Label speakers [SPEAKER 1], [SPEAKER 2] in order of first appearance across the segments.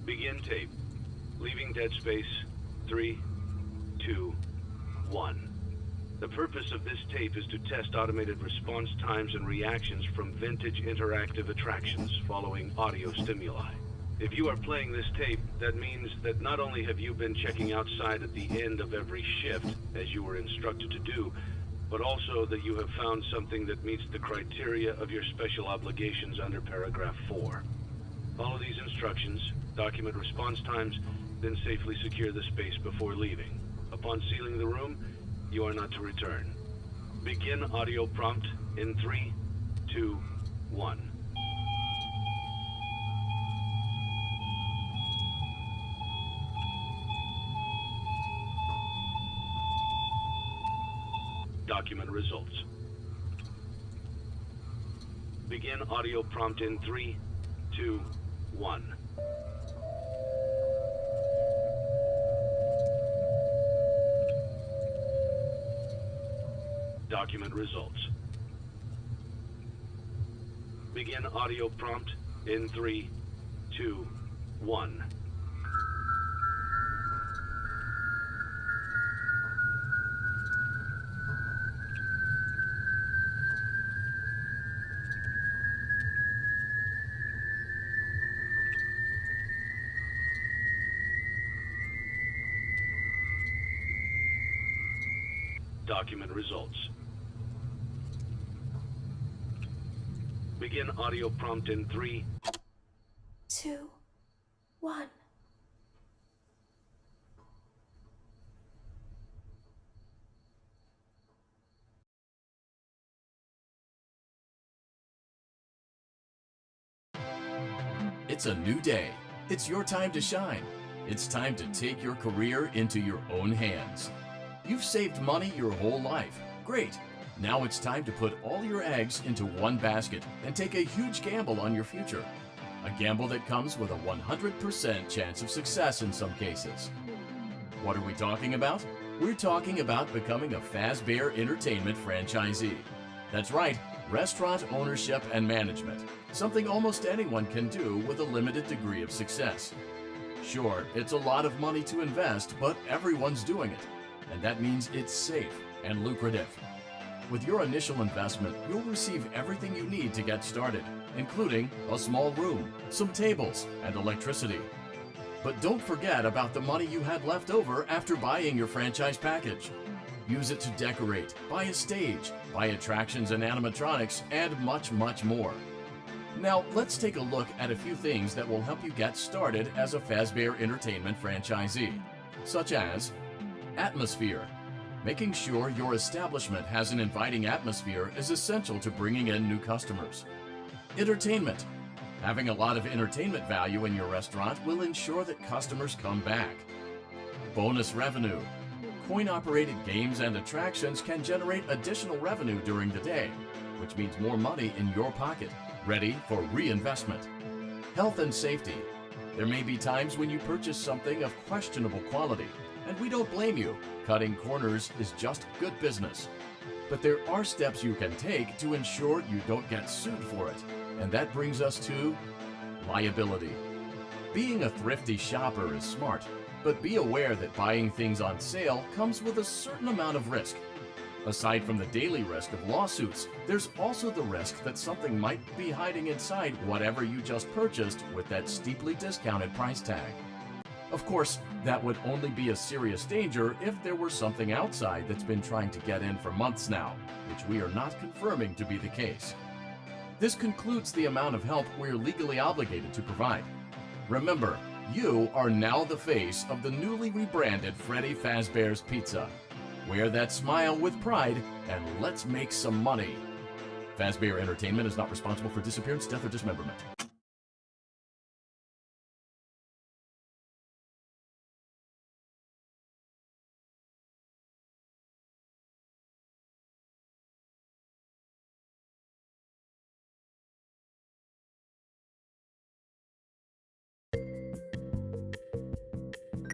[SPEAKER 1] Begin tape. Leaving dead space. 3, 2, 1. The purpose of this tape is to test automated response times and reactions from vintage interactive attractions following audio stimuli. If you are playing this tape, that means that not only have you been checking outside at the end of every shift, as you were instructed to do, but also that you have found something that meets the criteria of your special obligations under paragraph 4. Follow these instructions, document response times, then safely secure the space before leaving. Upon sealing the room, you are not to return. Begin audio prompt in 3, 2, 1. Document results. Begin audio prompt in 3, 2, 1. Document results. Begin audio prompt in 3, 2, 1. Document results. Begin audio prompt in 3,
[SPEAKER 2] 2, 1.
[SPEAKER 3] It's a new day. It's your time to shine. It's time to take your career into your own hands. You've saved money your whole life. Great. Now it's time to put all your eggs into one basket and take a huge gamble on your future. A gamble that comes with a 100% chance of success in some cases. What are we talking about? We're talking about becoming a Fazbear Entertainment franchisee. That's right, restaurant ownership and management. Something almost anyone can do with a limited degree of success. Sure, it's a lot of money to invest, but everyone's doing it. And that means it's safe and lucrative. With your initial investment, you'll receive everything you need to get started, including a small room, some tables, and electricity. But don't forget about the money you had left over after buying your franchise package. Use it to decorate, buy a stage, buy attractions and animatronics, and much, much more. Now, let's take a look at a few things that will help you get started as a Fazbear Entertainment franchisee, such as atmosphere. Making sure your establishment has an inviting atmosphere is essential to bringing in new customers. Entertainment. Having a lot of entertainment value in your restaurant will ensure that customers come back. Bonus revenue. Coin-operated games and attractions can generate additional revenue during the day, which means more money in your pocket, ready for reinvestment. Health and safety. There may be times when you purchase something of questionable quality, and we don't blame you. Cutting corners is just good business. But there are steps you can take to ensure you don't get sued for it. And that brings us to liability. Being a thrifty shopper is smart, but be aware that buying things on sale comes with a certain amount of risk. Aside from the daily risk of lawsuits, there's also the risk that something might be hiding inside whatever you just purchased with that steeply discounted price tag. Of course, that would only be a serious danger if there were something outside that's been trying to get in for months now, which we are not confirming to be the case. This concludes the amount of help we're legally obligated to provide. Remember, you are now the face of the newly rebranded Freddy Fazbear's Pizza. Wear that smile with pride, and let's make some money. Fazbear Entertainment is not responsible for disappearance, death, or dismemberment.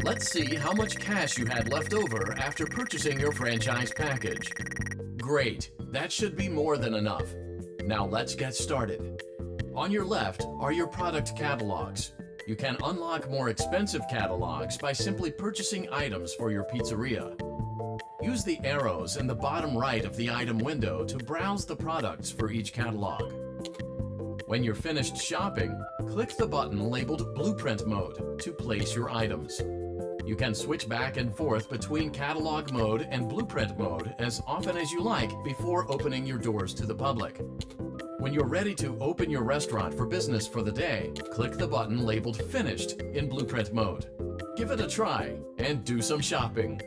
[SPEAKER 3] Let's see how much cash you had left over after purchasing your franchise package. Great, that should be more than enough. Now let's get started. On your left are your product catalogs. You can unlock more expensive catalogs by simply purchasing items for your pizzeria. Use the arrows in the bottom right of the item window to browse the products for each catalog. When you're finished shopping, click the button labeled Blueprint Mode to place your items. You can switch back and forth between Catalog Mode and Blueprint Mode as often as you like before opening your doors to the public. When you're ready to open your restaurant for business for the day, click the button labeled Finished in Blueprint Mode. Give it a try and do some shopping.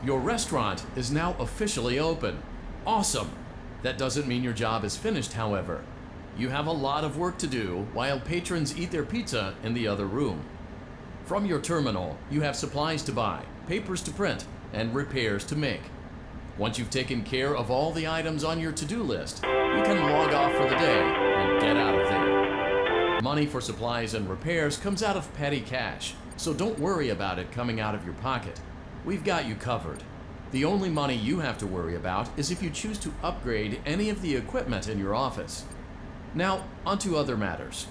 [SPEAKER 3] Your restaurant is now officially open. Awesome! That doesn't mean your job is finished, however. You have a lot of work to do while patrons eat their pizza in the other room. From your terminal, you have supplies to buy, papers to print, and repairs to make. Once you've taken care of all the items on your to-do list, you can log off for the day and get out of there. Money for supplies and repairs comes out of petty cash, so don't worry about it coming out of your pocket. We've got you covered. The only money you have to worry about is if you choose to upgrade any of the equipment in your office. Now, onto other matters.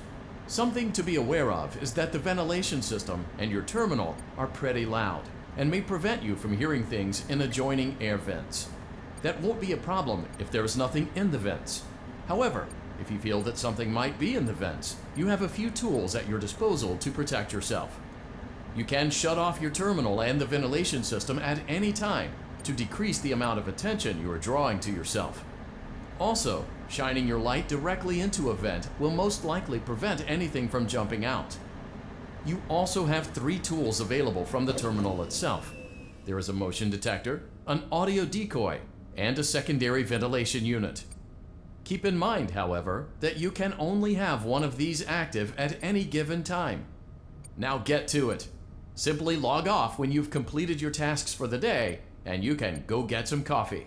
[SPEAKER 3] Something to be aware of is that the ventilation system and your terminal are pretty loud and may prevent you from hearing things in adjoining air vents. That won't be a problem if there is nothing in the vents. However, if you feel that something might be in the vents, you have a few tools at your disposal to protect yourself. You can shut off your terminal and the ventilation system at any time to decrease the amount of attention you are drawing to yourself. Also, shining your light directly into a vent will most likely prevent anything from jumping out. You also have 3 tools available from the terminal itself. There is a motion detector, an audio decoy, and a secondary ventilation unit. Keep in mind, however, that you can only have one of these active at any given time. Now get to it. Simply log off when you've completed your tasks for the day, and you can go get some coffee.